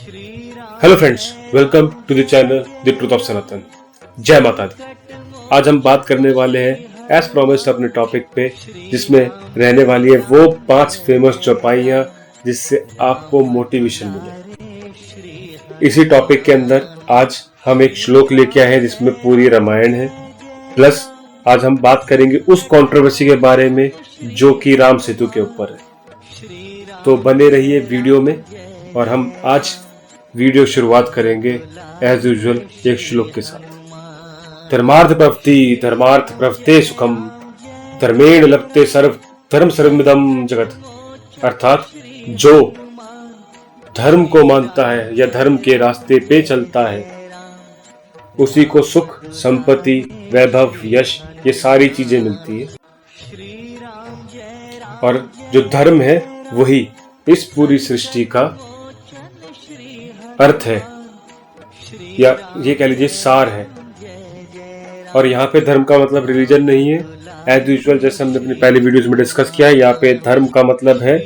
Hello friends, welcome to the channel the truth of Sanatan. जय माता दी। आज हम बात करने वाले हैं एज प्रोमिस्ड अपने टॉपिक पे, जिसमें रहने वाली है वो 5 फेमस चौपाइयां जिससे आपको मोटिवेशन मिले। इसी टॉपिक के अंदर आज हम एक श्लोक लेके आए हैं जिसमें पूरी रामायण है, प्लस आज हम बात करेंगे उस कंट्रोवर्सी के बारे में जो कि राम सेतु के ऊपर है। तो बने रहिए वीडियो में और हम आज वीडियो शुरुआत करेंगे एज यूजुअल एक श्लोक के साथ। धर्मार्थ प्रवृत्ते सुखम धर्मेण लभते धर्म सर्वमिदं जगत। अर्थात जो धर्म को मानता है या धर्म के रास्ते पे चलता है उसी को सुख, संपत्ति, वैभव, यश ये सारी चीजें मिलती है। और जो धर्म है वही इस पूरी सृष्टि का अर्थ है या ये कह लीजिए सार है। और यहाँ पे धर्म का मतलब रिलीजन नहीं है, एज यूजुअल जैसे हमने अपनी पहले वीडियोस में डिस्कस किया है। यहाँ पे धर्म का मतलब है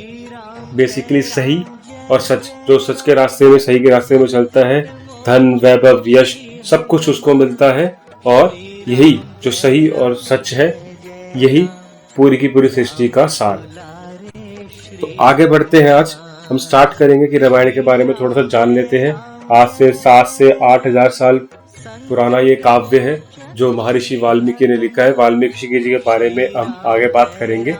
बेसिकली सही और सच। जो सच के रास्ते में, सही के रास्ते में चलता है, धन, वैभव, यश सब कुछ उसको मिलता है। और यही जो सही और सच है, यही पूरी की पूरी सृष्टि का सार है। तो आगे बढ़ते हैं। आज हम स्टार्ट करेंगे कि रामायण के बारे में थोड़ा सा जान लेते हैं। आज से 7 से 8,000 साल पुराना ये काव्य है जो महर्षि वाल्मीकि ने लिखा है। वाल्मीकि जी के बारे में हम आगे बात करेंगे।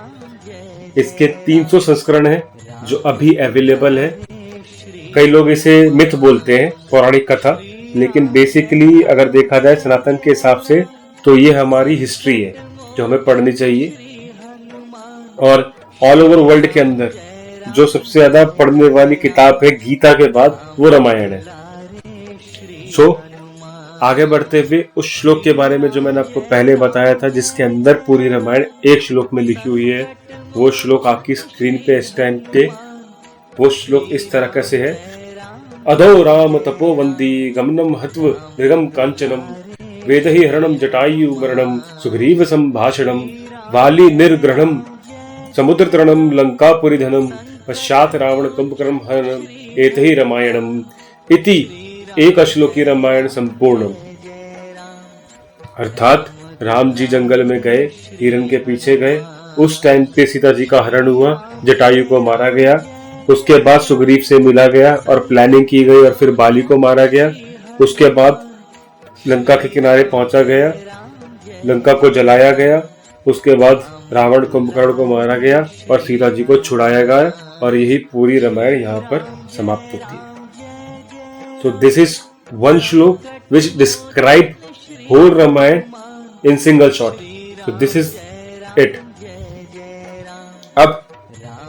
इसके 300 संस्करण हैं जो अभी अवेलेबल है। कई लोग इसे मिथ बोलते हैं, पौराणिक कथा, लेकिन बेसिकली अगर देखा जाए सनातन के हिसाब से तो ये हमारी हिस्ट्री है जो हमें पढ़नी चाहिए। और ऑल ओवर वर्ल्ड के अंदर जो सबसे ज्यादा पढ़ने वाली किताब है गीता के बाद, वो रामायण है। सो आगे बढ़ते हुए उस श्लोक के बारे में जो मैंने आपको पहले बताया था, जिसके अंदर पूरी रामायण एक श्लोक में लिखी हुई है, वो श्लोक आपकी स्क्रीन पे इस टाइम पे वो श्लोक इस तरह से है। अधो राम तपोवंदी गमनम हत्व मृगम कांचनम वेदहि हरणम जटायु मरणम सुग्रीव संभाषणम वाली निर्ग्रहणम समुद्र तरणम लंकापुरी धनम पश्चात रावण कुंभकर्णम हननम एतहि रामायणम इति एक श्लोकी रामायण संपूर्णम। अर्थात राम जी जंगल में गए, हिरण के पीछे गए, उस टाइम पे सीता जी का हरण हुआ, जटायु को मारा गया, उसके बाद सुग्रीव से मिला गया और प्लानिंग की गई और फिर बाली को मारा गया। उसके बाद लंका के किनारे पहुंचा गया, लंका को जलाया गया, उसके बाद रावण कुंभकर्ण को मारा गया और सीता जी को छुड़ाया गया। और यही पूरी रामायण यहाँ पर समाप्त होती है। So this is one श्लोक which describe whole Ramayan in single shot. So this is it. अब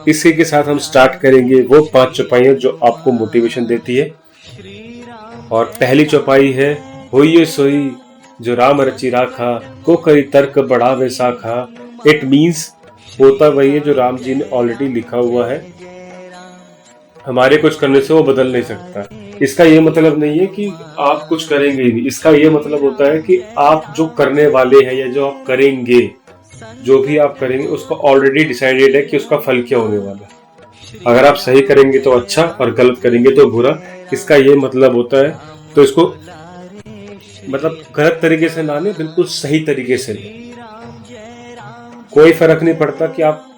इसी के साथ हम स्टार्ट करेंगे वो 5 चौपाइयां जो आपको मोटिवेशन देती है। और पहली चौपाई है, होइए सोई जो राम रचि राखा को करी तर्क बढ़ावे साखा। इट मीन्स होता वही है जो राम जी ने ऑलरेडी लिखा हुआ है, हमारे कुछ करने से वो बदल नहीं सकता। इसका ये मतलब नहीं है कि आप कुछ करेंगे ही नहीं। इसका ये मतलब होता है कि आप जो करने वाले हैं या जो आप करेंगे, जो भी आप करेंगे उसका ऑलरेडी डिसाइडेड है कि उसका फल क्या होने वाला है। अगर आप सही करेंगे तो अच्छा और गलत करेंगे तो बुरा। इसका ये मतलब होता है। तो इसको मतलब गलत तरीके से ना लें, बिल्कुल सही तरीके से लें। कोई फर्क नहीं पड़ता कि आप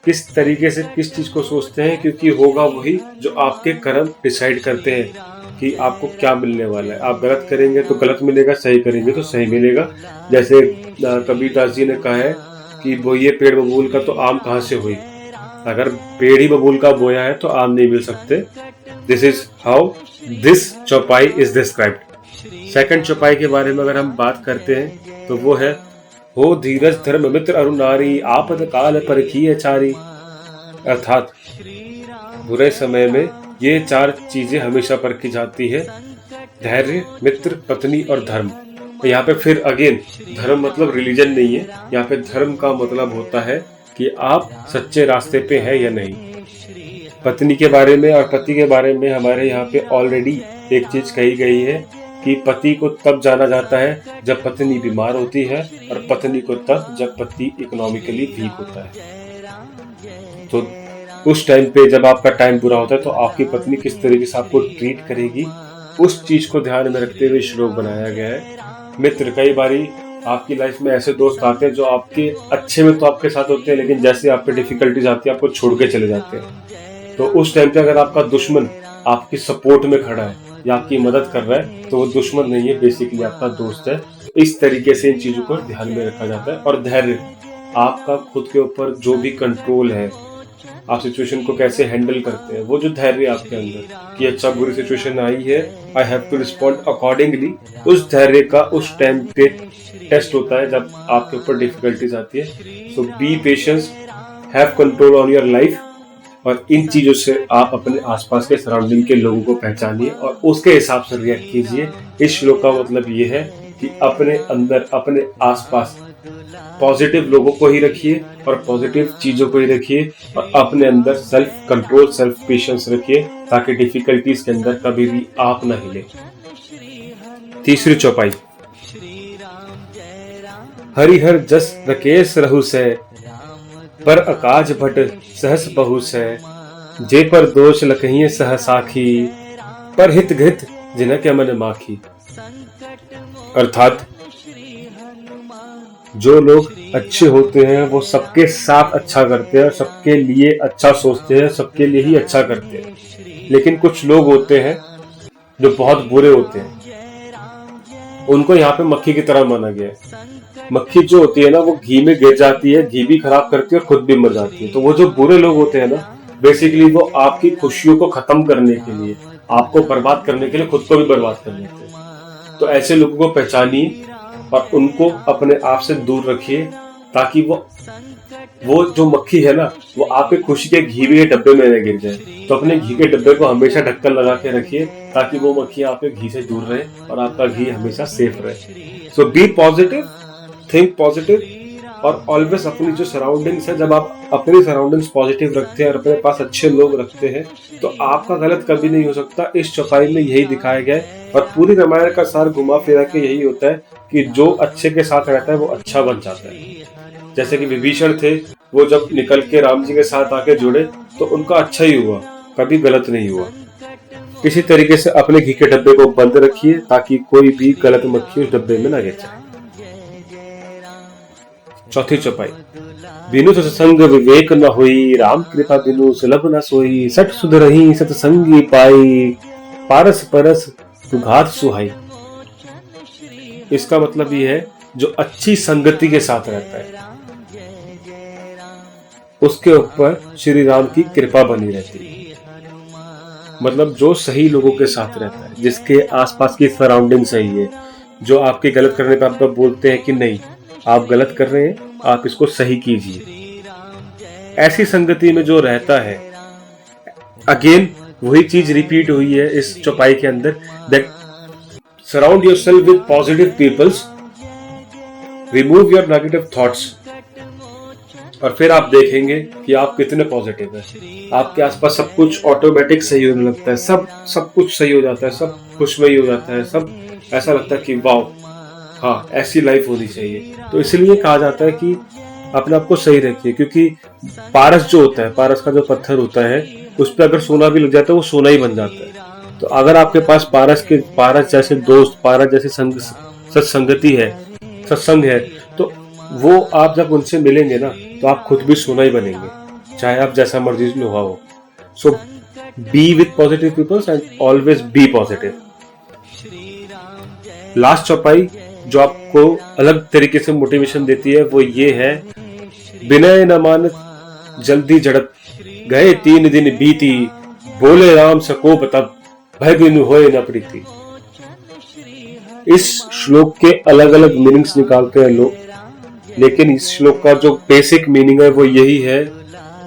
किस तरीके से किस चीज को सोचते हैं, क्योंकि होगा वही जो आपके कर्म डिसाइड करते हैं कि आपको क्या मिलने वाला है। आप गलत करेंगे तो गलत मिलेगा, सही करेंगे तो सही मिलेगा। जैसे कबीरदास जी ने कहा है कि बोइए पेड़ बबूल का तो आम कहाँ से हुई। अगर पेड़ ही बबूल का बोया है तो आम नहीं मिल सकते। दिस इज हाउ दिस चौपाई इज डिस्क्राइब्ड। सेकंड चौपाई के बारे में अगर हम बात करते हैं तो वो है, हो धीरज धर्म मित्र अरु नारी आपद काल परखी अचारी। अर्थात बुरे समय में ये 4 चीजें हमेशा परखी जाती है, धैर्य, मित्र, पत्नी और धर्म। यहाँ पे फिर अगेन धर्म मतलब रिलीजन नहीं है। यहाँ पे धर्म का मतलब होता है कि आप सच्चे रास्ते पे हैं या नहीं। पत्नी के बारे में और पति के बारे में हमारे यहाँ पे ऑलरेडी एक चीज कही गई है कि पति को तब जाना जाता है जब पत्नी बीमार होती है और पत्नी को तब जब पति इकोनॉमिकली वीक होता है। तो उस टाइम पे जब आपका टाइम बुरा होता है तो आपकी पत्नी किस तरीके से आपको ट्रीट करेगी, उस चीज को ध्यान में रखते हुए श्लोक बनाया गया है। मित्र, कई बारी आपकी लाइफ में ऐसे दोस्त आते हैं जो आपके अच्छे में तो आपके साथ होते हैं, लेकिन जैसे आप पे डिफिकल्टीज आती है आपको छोड़ के चले जाते हैं। तो उस टाइम पे अगर आपका दुश्मन आपकी सपोर्ट में खड़ा है या आपकी मदद कर रहा है तो वो दुश्मन नहीं है, बेसिकली आपका दोस्त है। तो इस तरीके से इन चीजों को ध्यान में रखा जाता है। और धैर्य, आपका खुद के ऊपर जो भी कंट्रोल है, आप सिचुएशन को कैसे हैंडल करते हैं, वो जो धैर्य आपके अंदर कि अच्छा बुरी सिचुएशन आई है, I have to respond accordingly, उस धैर्य का उस टाइम पे टेस्ट होता है जब आपके ऊपर डिफिकल्टीज आती है। So be patience, have control on your life, और इन चीजों से आप अपने आसपास के सराउंडिंग के लोगों को पहचानिए और उसके हिसाब से रिएक्ट कीजिए। इस श्लोक का मतलब ये है कि अपने अंदर, अपने आसपास पॉजिटिव लोगों को ही रखिए और पॉजिटिव चीजों को ही रखिए, और अपने अंदर सेल्फ कंट्रोल, सेल्फ पेशेंस रखिए ताकि डिफिकल्टीज के अंदर कभी भी आप न हिले। तीसरी चौपाई, हरिहर जस रकेश रहु से, पर अकाज भट सहस बहु से, जे पर दोष लखहिए सह साखी, पर हित घृत जिनके मन माखी। अर्थात जो लोग अच्छे होते हैं वो सबके साथ अच्छा करते हैं, सबके लिए अच्छा सोचते हैं, सबके लिए ही अच्छा करते हैं। लेकिन कुछ लोग होते हैं जो बहुत बुरे होते हैं, उनको यहाँ पे मक्खी की तरह माना गया है। मक्खी जो होती है ना, वो घी में गिर जाती है, घी भी खराब करती है और खुद भी मर जाती है। तो वो जो बुरे लोग होते हैं ना, बेसिकली वो आपकी खुशियों को खत्म करने के लिए, आपको बर्बाद करने के लिए खुद को भी बर्बाद कर लेते हैं। तो ऐसे लोगों को पहचानिए और उनको अपने आप से दूर रखिए, ताकि वो जो मक्खी है ना, वो आपके खुशी के घी के डब्बे में न गिर जाए। तो अपने घी के डब्बे को हमेशा ढक्कन लगा के रखिए ताकि वो मक्खी आपके घी से दूर रहे और आपका घी हमेशा सेफ रहे। सो बी पॉजिटिव, थिंक पॉजिटिव, और ऑलवेज अपनी जो सराउंडिंग्स है, जब आप अपनी सराउंडिंग्स पॉजिटिव रखते हैं और अपने पास अच्छे लोग रखते हैं तो आपका गलत कभी नहीं हो सकता। इस चौपाई में यही दिखाया गया है और पूरी रामायण का सार घुमा फिरा के यही होता है कि जो अच्छे के साथ रहता है वो अच्छा बन जाता है। जैसे कि विभीषण थे, वो जब निकल के राम जी के साथ आके जुड़े तो उनका अच्छा ही हुआ, कभी गलत नहीं हुआ। इसी तरीके से अपने घी के डब्बे को बंद रखिए ताकि कोई भी गलत मक्खी उस डब्बे में ना गिर जाए। चौथी चौपाई, बिनु सत्संग विवेक न हुई, राम कृपा बिनु सुलभ न सोई, सठ सुधरहि सत्संगी पाई, पारस परस घात सुहाई। इसका मतलब ये है, जो अच्छी संगति के साथ रहता है उसके ऊपर श्री राम की कृपा बनी रहती है। मतलब जो सही लोगों के साथ रहता है, जिसके आसपास की सराउंडिंग सही है, जो आपके गलत करने पर आपको बोलते हैं कि नहीं आप गलत कर रहे हैं, आप इसको सही कीजिए, ऐसी संगति में जो रहता है, अगेन वही चीज रिपीट हुई है इस चौपाई के अंदर, that surround yourself with positive peoples, remove your negative thoughts, और फिर आप देखेंगे कि आप कितने पॉजिटिव हैं। आपके आसपास सब कुछ ऑटोमेटिक सही होने लगता है, सब कुछ सही हो जाता है, सब खुशमयी हो जाता है, सब ऐसा लगता है कि वाह, हाँ ऐसी लाइफ होनी चाहिए। तो इसलिए कहा जाता है कि अपने आप को सही रखिए, क्योंकि पारस जो होता है, पारस का जो पत्थर होता है, उस पर अगर सोना भी लग जाता है वो सोना ही बन जाता है। तो अगर आपके पास पारस जैसे दोस्त, पारस जैसे सत्संगति है, सत्संग है, तो वो आप जब उनसे मिलेंगे ना तो आप खुद भी सोना ही बनेंगे, चाहे आप जैसा मर्जी में हुआ हो। So be with positive peoples and always be positive. Last चौपाई जो आपको अलग तरीके से मोटिवेशन देती है वो ये है, विनय न मानत जल्दी झड़प, गए 3 दिन बीती, बोले राम सकोप तब, भय बिनु होए न प्रीति। इस श्लोक के अलग अलग मीनिंग्स निकालते हैं लोग, लेकिन इस श्लोक का जो बेसिक मीनिंग है वो यही है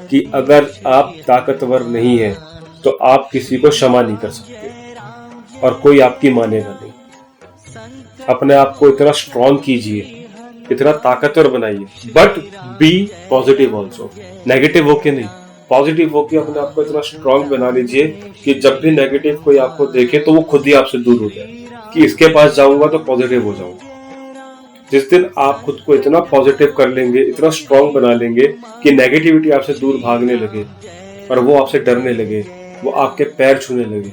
कि अगर आप ताकतवर नहीं है तो आप किसी को क्षमा नहीं कर सकते और कोई आपकी मानेगा नहीं। अपने आप को इतना स्ट्रॉन्ग कीजिए, इतना ताकतवर बनाइए, but be positive also. Negative होके नहीं, पॉजिटिव होके अपने आप को इतना स्ट्रॉन्ग बना लीजिए कि जब भी नेगेटिव कोई आपको देखे तो वो खुद ही आपसे दूर हो जाए कि इसके पास जाऊंगा तो पॉजिटिव हो जाऊंगा। जिस दिन आप खुद को इतना पॉजिटिव कर लेंगे, इतना स्ट्रॉन्ग बना लेंगे कि नेगेटिविटी आपसे दूर भागने लगे, और वो आपसे डरने लगे, वो आपके पैर छूने लगे,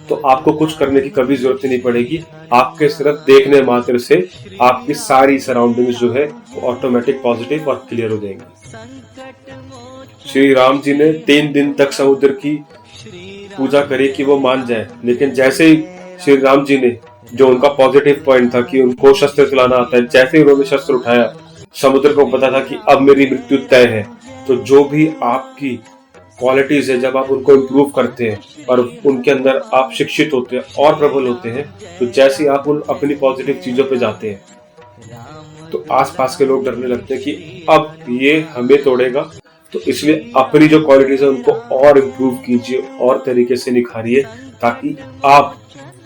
तो आपको कुछ करने की कभी जरूरत ही नहीं पड़ेगी। आपके सिर्फ देखने मात्र से आपकी सारी सराउंडिंग्स जो है वो ऑटोमेटिक पॉजिटिव और क्लियर हो जाएंगी। श्री राम जी ने 3 दिन तक समुद्र की पूजा करी कि वो मान जाए, लेकिन जैसे ही श्री राम जी ने, जो उनका पॉजिटिव पॉइंट था कि उनको शस्त्र चलाना आता है, जैसे ही उन्होंने शस्त्र उठाया, समुद्र को पता था कि अब मेरी मृत्यु तय है। तो जो भी आपकी क्वालिटीज है, जब आप उनको इम्प्रूव करते हैं और उनके अंदर आप शिक्षित होते हैं और प्रबल होते हैं, तो जैसे ही आप उन अपनी पॉजिटिव चीजों पे जाते हैं, तो आसपास के लोग डरने लगते हैं कि अब ये हमें तोड़ेगा। तो इसलिए अपनी जो क्वालिटीज है उनको और इम्प्रूव कीजिए और तरीके से निखारिए, ताकि आप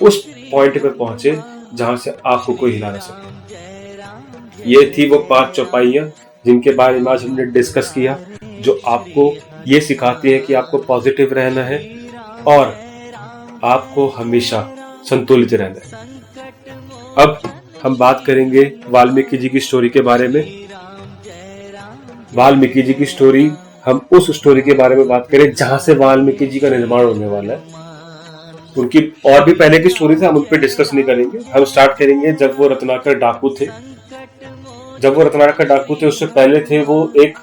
उस पॉइंट पे पहुंचे जहां से आपको कोई हिला ना सके। ये थी वो 5 चौपाइयां जिनके बारे में आज हमने डिस्कस किया, जो आपको ये सिखाती है कि आपको पॉजिटिव रहना है और आपको हमेशा संतुलित रहना है। अब हम बात करेंगे वाल्मीकि जी की स्टोरी के बारे में। वाल्मीकि जी की स्टोरी, हम उस स्टोरी के बारे में बात करें जहां से वाल्मीकि जी का निर्माण होने वाला है। उनकी और भी पहले की स्टोरी से हम उन पर डिस्कस नहीं करेंगे। हम स्टार्ट करेंगे जब वो रत्नाकर डाकू थे। जब वो रत्नाकर डाकू थे, उससे पहले थे वो एक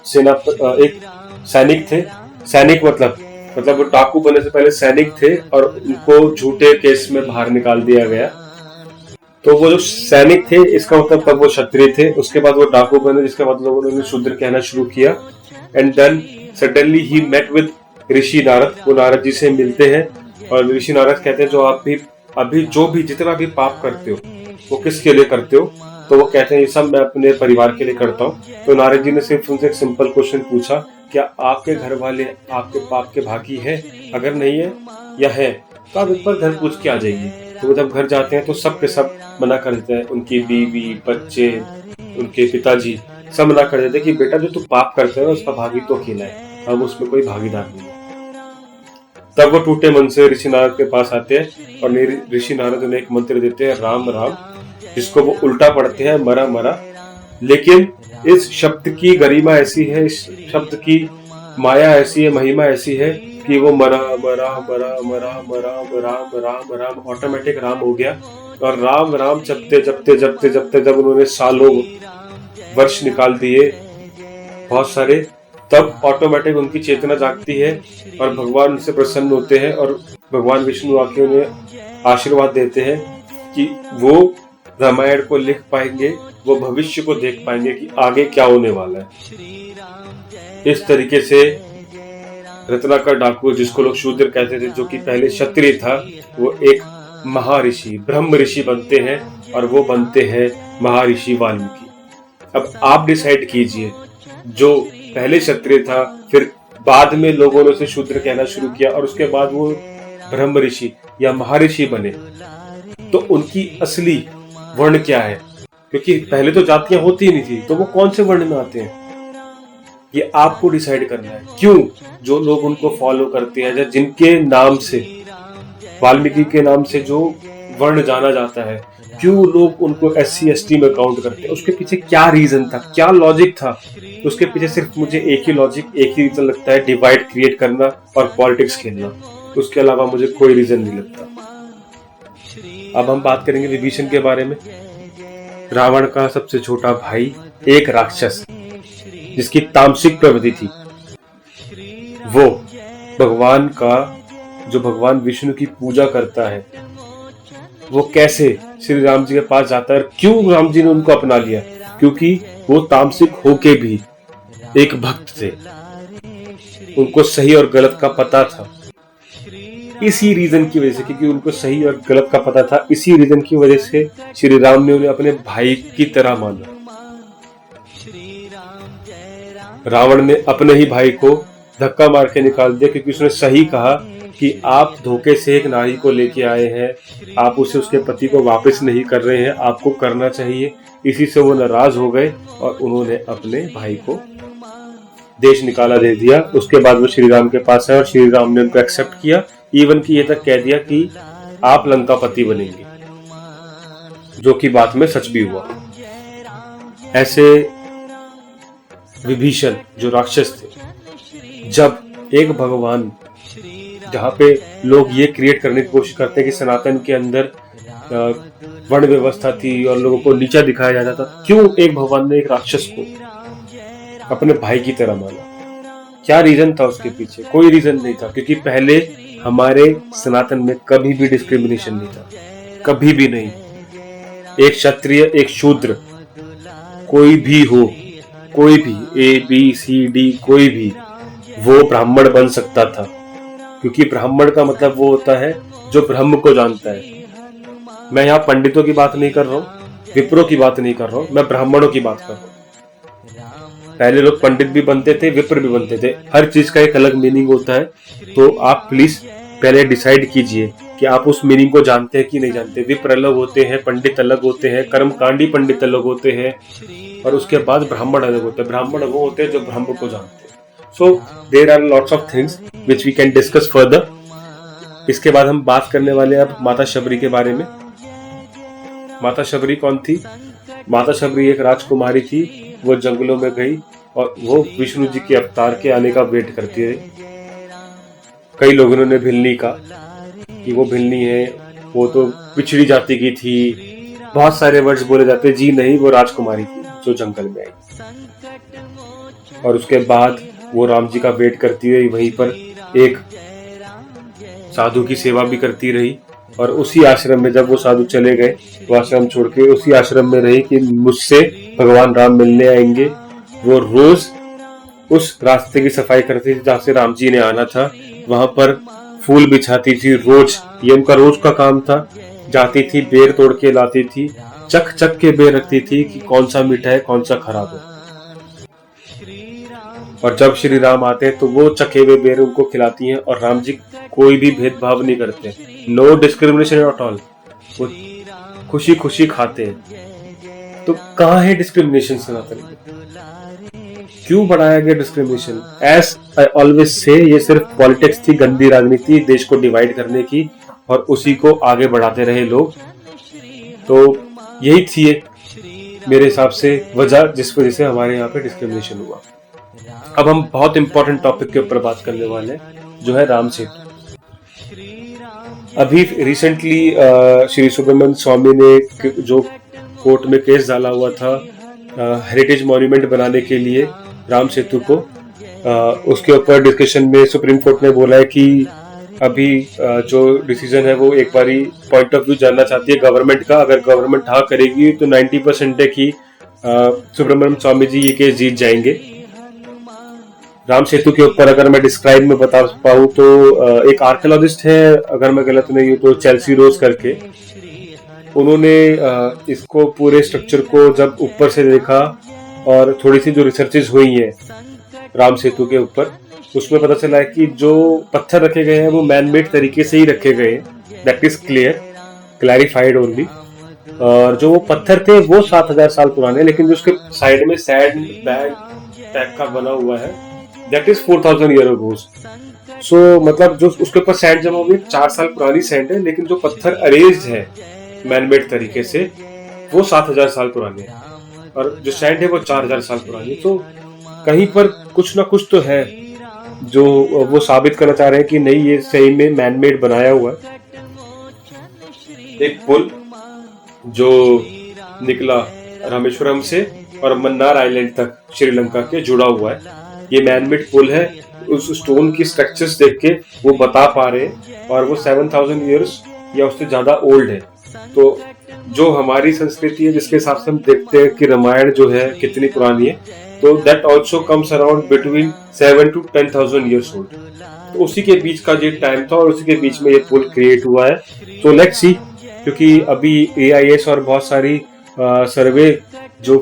सैनिक थे। सैनिक मतलब वो डाकू बनने से पहले सैनिक थे और उनको झूठे केस में बाहर निकाल दिया गया। तो वो जो सैनिक थे, इसका मतलब तब वो क्षत्रिय थे। उसके बाद वो डाकू बने, जिसके बाद लोगों ने शूद्र कहना शुरू किया। एंड देन सडनली ही मेट विद ऋषि नारद। वो नारद जी से मिलते हैं और ऋषि नारद कहते हैं, जो आप भी अभी जो भी जितना भी पाप करते हो वो किसके लिए करते हो? तो वो कहते हैं, ये सब मैं अपने परिवार के लिए करता हूँ। तो नारद जी ने सिर्फ उनसे एक सिंपल क्वेश्चन पूछा, क्या आपके घर वाले आपके पाप के भागी हैं? अगर नहीं है या है तो आप एक बार घर पूछ के आ जाइए। तो वो जब घर जाते हैं तो सब के सब मना कर देते हैं। उनकी बीवी, बच्चे, उनके पिताजी सब मना कर देते हैं कि बेटा जो तू पाप करते हो उसका भागी तो अकेला है, हम उसमें कोई भागीदार नहीं है। तब वो टूटे मन से ऋषि नारद के पास आते हैं और ऋषि नारद उन्हें एक मंत्र देते हैं, राम राम, जिसको वो उल्टा पढ़ते हैं, मरा मरा। लेकिन इस शब्द की गरिमा ऐसी है, इस शब्द की माया ऐसी है, महिमा ऐसी है कि वो मरा मरा मरा मरा मरा राम राम राम ऑटोमेटिक राम हो गया। और राम राम जपते जपते जपते जपते जब उन्होंने सालों वर्ष निकाल दिए बहुत सारे, तब ऑटोमेटिक उनकी चेतना जागती है और भगवान उनसे प्रसन्न होते हैं और भगवान विष्णु आके उन्हें आशीर्वाद देते हैं कि वो रामायण को लिख पाएंगे, वो भविष्य को देख पाएंगे कि आगे क्या होने वाला है। इस तरीके से रत्नाकर डाकू, जिसको लोग शूद्र कहते थे, जो कि पहले क्षत्रिय था, वो एक महर्षि, ब्रह्म ऋषि बनते हैं और वो बनते हैं महर्षि वाल्मीकि। अब आप डिसाइड कीजिए, जो पहले क्षत्रिय था, फिर बाद में लोगों ने उसे शूद्र कहना शुरू किया और उसके बाद वो ब्रह्म ऋषि या महर्षि बने, तो उनकी असली वर्ण क्या है? क्योंकि पहले तो जातियां होती ही नहीं थी, तो वो कौन से वर्ण में आते हैं, ये आपको डिसाइड करना है। क्यों जो लोग उनको फॉलो करते हैं, या जिनके नाम से, वाल्मीकि के नाम से जो वर्ण जाना जाता है, क्यों लोग उनको SC ST में काउंट करते हैं? उसके पीछे क्या रीजन था, क्या लॉजिक था? उसके पीछे सिर्फ मुझे एक ही लॉजिक, एक ही रीजन लगता है, डिवाइड क्रिएट करना और पॉलिटिक्स खेलना। उसके अलावा मुझे कोई रीजन नहीं लगता। अब हम बात करेंगे विभीषण के बारे में। रावण का सबसे छोटा भाई, एक राक्षस जिसकी तामसिक प्रवृत्ति थी, वो भगवान का, जो भगवान विष्णु की पूजा करता है, वो कैसे श्री राम जी के पास जाता है। क्यों राम जी ने उनको अपना लिया? क्योंकि वो तामसिक होके भी एक भक्त थे, उनको सही और गलत का पता था। इसी रीजन की वजह से, क्योंकि उनको सही और गलत का पता था, इसी रीजन की वजह से श्री राम ने उन्हें अपने भाई की तरह माना। रावण ने अपने ही भाई को धक्का मार के निकाल दिया, क्योंकि उसने सही कहा कि आप धोखे से एक नारी को लेके आए हैं, आप उसे उसके पति को वापस नहीं कर रहे हैं, आपको करना चाहिए। इसी से वो नाराज हो गए और उन्होंने अपने भाई को देश निकाला दे दिया। उसके बाद वो श्री राम के पास आए और श्री राम ने उनको एक्सेप्ट किया, इवन कि ये तक कह दिया कि आप लंकापति बनेंगे, जो कि बाद में सच भी हुआ। ऐसे विभीषण जो राक्षस थे, जब एक भगवान, जहाँ पे लोग ये क्रिएट करने की कोशिश करते हैं कि सनातन के अंदर वर्ण व्यवस्था थी और लोगों को नीचा दिखाया जाता था, क्यों एक भगवान ने एक राक्षस को अपने भाई की तरह माना? क्या रीजन था उसके पीछे? कोई रीजन नहीं था, क्योंकि पहले हमारे सनातन में कभी भी डिस्क्रिमिनेशन नहीं था, कभी भी नहीं। एक क्षत्रिय, एक शूद्र, कोई भी हो, कोई भी ABCD कोई भी, वो ब्राह्मण बन सकता था, क्योंकि ब्राह्मण का मतलब वो होता है जो ब्रह्म को जानता है। मैं यहाँ पंडितों की बात नहीं कर रहा हूँ, विप्रों की बात नहीं कर रहा हूँ, मैं ब्राह्मणों की बात कर रहा हूँ। पहले लोग पंडित भी बनते थे, विप्र भी बनते थे, हर चीज का एक अलग मीनिंग होता है। तो आप प्लीज पहले डिसाइड कीजिए कि आप उस मीनिंग को जानते हैं कि नहीं जानते। विप्र अलग होते हैं, पंडित अलग होते हैं, कर्मकांडी पंडित अलग होते हैं, और उसके बाद ब्राह्मण अलग होते हैं। ब्राह्मण वो होते हैं जो ब्रह्म को जानते हैं। So there are lots of things which we can discuss further. इसके बाद हम बात करने वाले हैं अब माता शबरी के बारे में। माता शबरी कौन थी? माता शबरी एक राजकुमारी थी। वो जंगलों में गई और वो विष्णु जी के अवतार के आने का वेट करती रही। कई लोगों ने भिलनी का कि वो भिलनी है, वो तो पिछड़ी जाति की थी, बहुत सारे वर्ड्स बोले जाते। जी नहीं, वो राजकुमारी थी जो जंगल में आई। और उसके बाद वो राम जी का वेट करती रही, वहीं पर एक साधु की सेवा भी करती रही। और उसी आश्रम में जब वो साधु चले गए, वो आश्रम छोड़ के उसी आश्रम में रही कि मुझसे भगवान राम मिलने आएंगे। वो रोज उस रास्ते की सफाई करती थी जहाँ से राम जी ने आना था, वहां पर फूल बिछाती थी रोज। ये उनका रोज का काम था। जाती थी, बेर तोड़ के लाती थी, चक चक के बेर रखती थी कि कौन सा मीठा है, कौन सा खराब है। और जब श्री राम आते हैं तो वो चखे हुए बेर उनको खिलाती हैं। और राम जी कोई भी भेदभाव नहीं करते, नो डिस्क्रिमिनेशन एट ऑल। वो खुशी खुशी खाते हैं। तो कहाँ है डिस्क्रिमिनेशन सनातन में? क्यों बढ़ाया गया discrimination? As I always say, ये सिर्फ पॉलिटिक्स थी, गंदी राजनीति, देश को डिवाइड करने की, और उसी को आगे बढ़ाते रहे लोग। तो यही थी एक मेरे हिसाब से वजह जिस वजह से हमारे यहाँ पे डिस्क्रिमिनेशन हुआ। अब हम बहुत इंपॉर्टेंट टॉपिक के ऊपर बात करने वाले हैं, जो है राम सेतु। अभी रिसेंटली श्री सुब्रमण्यम स्वामी ने जो कोर्ट में केस डाला हुआ था हेरिटेज मॉन्यूमेंट बनाने के लिए राम सेतु को, उसके ऊपर डिस्कशन में सुप्रीम कोर्ट ने बोला है कि अभी जो डिसीजन है वो एक बारी पॉइंट ऑफ व्यू जानना चाहती है गवर्नमेंट का। अगर गवर्नमेंट हाँ करेगी तो 90% है कि सुब्रमण्यम स्वामी जी ये केस जीत जाएंगे। राम सेतु के ऊपर अगर मैं डिस्क्राइब में बता पाऊँ तो एक आर्कियोलॉजिस्ट है, अगर मैं गलत नहीं हूँ तो, चेल्सी रोज करके, उन्होंने इसको पूरे स्ट्रक्चर को जब ऊपर से देखा और थोड़ी सी जो रिसर्चेज हुई हैं राम सेतु के ऊपर, उसमें पता चला है कि जो पत्थर रखे गए हैं वो मैन मेड तरीके से ही रखे गए हैं। That is clarified only. और जो वो पत्थर थे वो 7000 साल पुराने, लेकिन जो उसके साइड में सैंड बैग टाइप का बना हुआ है दैट इज 4000 ईयर अगो। सो मतलब जो उसके ऊपर सैंड जमा हुई 4 साल पुरानी सैंड है, लेकिन जो पत्थर अरेंज्ड है मैनमेड तरीके से वो 7000 साल पुराने हैं, और जो सैंड है वो 4000 साल पुरानी। तो कहीं पर कुछ ना कुछ तो है जो वो साबित करना चाह रहे हैं कि नहीं, ये सही में मैनमेड बनाया हुआ है। एक पुल जो निकला रामेश्वरम से और मन्नार आइलैंड तक श्रीलंका के जुड़ा हुआ है, ये मैनमेड पुल है। उस स्टोन की स्ट्रक्चर्स देख के वो बता पा रहे हैं, और वो 7000 ईयर्स या उससे ज्यादा ओल्ड है। तो जो हमारी संस्कृति है जिसके हिसाब से हम देखते हैं कि रामायण जो है कितनी पुरानी है, तो that also comes around between 7 to 10,000 years old. तो उसी के बीच का ये टाइम था और उसी के बीच में ये पुल क्रिएट हुआ है। तो लेट्स सी, क्योंकि अभी AIS और बहुत सारी सर्वे जो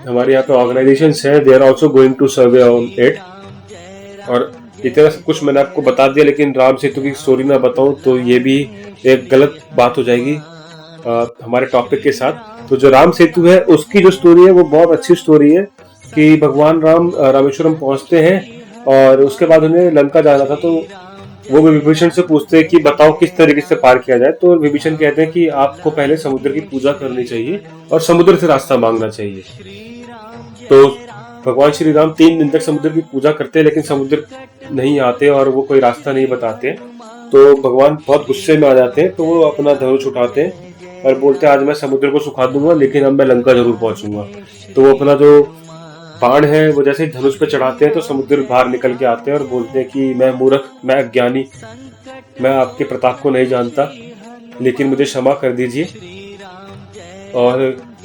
हमारे यहाँ पे ऑर्गेनाइजेशंस हैं, they are also going to survey on it. और इतना सब कुछ मैंने आपको बता दिया, लेकिन राम सेतु की स्टोरी ना बताऊं तो ये भी एक गलत बात हो जाएगी हमारे टॉपिक के साथ। तो जो राम सेतु है उसकी जो स्टोरी है वो बहुत अच्छी स्टोरी है कि भगवान राम रामेश्वरम पहुंचते हैं और उसके बाद उन्हें लंका जाना था। तो वो विभीषण से पूछते हैं कि बताओ किस तरीके से पार किया जाए। तो विभीषण कहते हैं कि आपको पहले समुद्र की पूजा करनी चाहिए और समुद्र से रास्ता मांगना चाहिए। तो भगवान श्री राम 3 दिन तक समुद्र की पूजा करते हैं, लेकिन समुद्र नहीं आते और वो कोई रास्ता नहीं बताते। तो भगवान बहुत गुस्से में आ जाते हैं, तो वो अपना धनुष उठाते हैं और बोलते हैं आज मैं समुद्र को सुखा दूंगा, लेकिन अब मैं लंका जरूर पहुंचूंगा। तो वो अपना जो बाण है वो जैसे ही धनुष पे चढ़ाते हैं तो समुद्र बाहर निकल के आते हैं और बोलते हैं कि मैं मूर्ख, मैं अज्ञानी, मैं आपके प्रताप को नहीं जानता, लेकिन मुझे क्षमा कर दीजिए और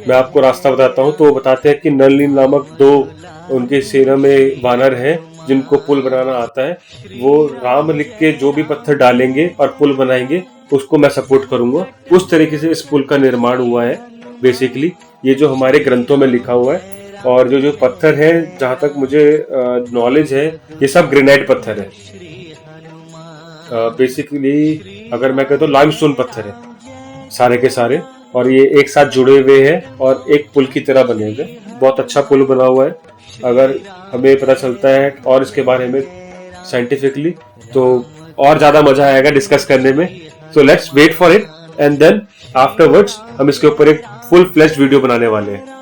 मैं आपको रास्ता बताता हूँ। तो वो बताते हैं कि नलिन नामक 2 उनके सेना में वानर हैं जिनको पुल बनाना आता है। वो राम लिख के जो भी पत्थर डालेंगे और पुल बनाएंगे उसको मैं सपोर्ट करूंगा। उस तरीके से इस पुल का निर्माण हुआ है। बेसिकली ये जो हमारे ग्रंथों में लिखा हुआ है, और जो पत्थर है जहां तक मुझे नॉलेज है ये सब ग्रेनाइट पत्थर है। बेसिकली अगर मैं कहता हूँ लाइमस्टोन पत्थर है सारे के सारे, और ये एक साथ जुड़े हुए हैं और एक पुल की तरह बने हुए। बहुत अच्छा पुल बना हुआ है। अगर हमें पता चलता है और इसके बारे में साइंटिफिकली तो और ज्यादा मजा आएगा डिस्कस करने में। So let's wait for it and then afterwards हम इसके ऊपर एक फुल फ्लेश्ड वीडियो बनाने वाले हैं।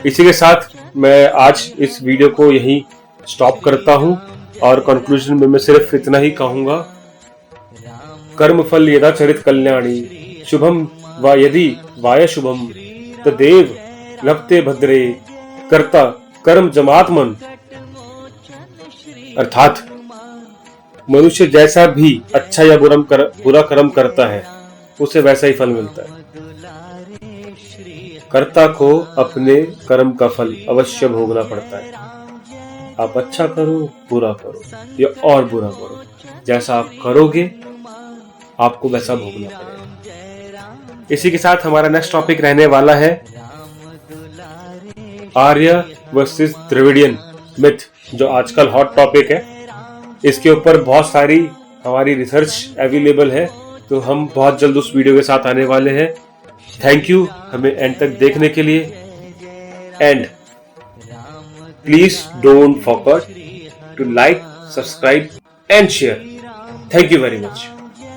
इसी के साथ मैं आज इस वीडियो को यहीं स्टॉप करता हूं और कंक्लूजन में मैं सिर्फ इतना ही कहूंगा, कर्म फल यदा चरित कल्याणी शुभम व यदि वाय शुभम तदेव लभते भद्रे कर्ता कर्म जमात्मन। अर्थात मनुष्य जैसा भी अच्छा या बुरा कर्म करता है उसे वैसा ही फल मिलता है। कर्ता को अपने कर्म का फल अवश्य भोगना पड़ता है। आप अच्छा करो, बुरा करो या और बुरा करो, जैसा आप करोगे आपको वैसा भोगना पड़ेगा। इसी के साथ हमारा नेक्स्ट टॉपिक रहने वाला है आर्य वर्सेस द्रविडियन मिथ, जो आजकल हॉट टॉपिक है। इसके ऊपर बहुत सारी हमारी रिसर्च अवेलेबल है, तो हम बहुत जल्द उस वीडियो के साथ आने वाले हैं। थैंक यू हमें एंड तक देखने के लिए, and please don't forget to like, subscribe and share. Thank you very much.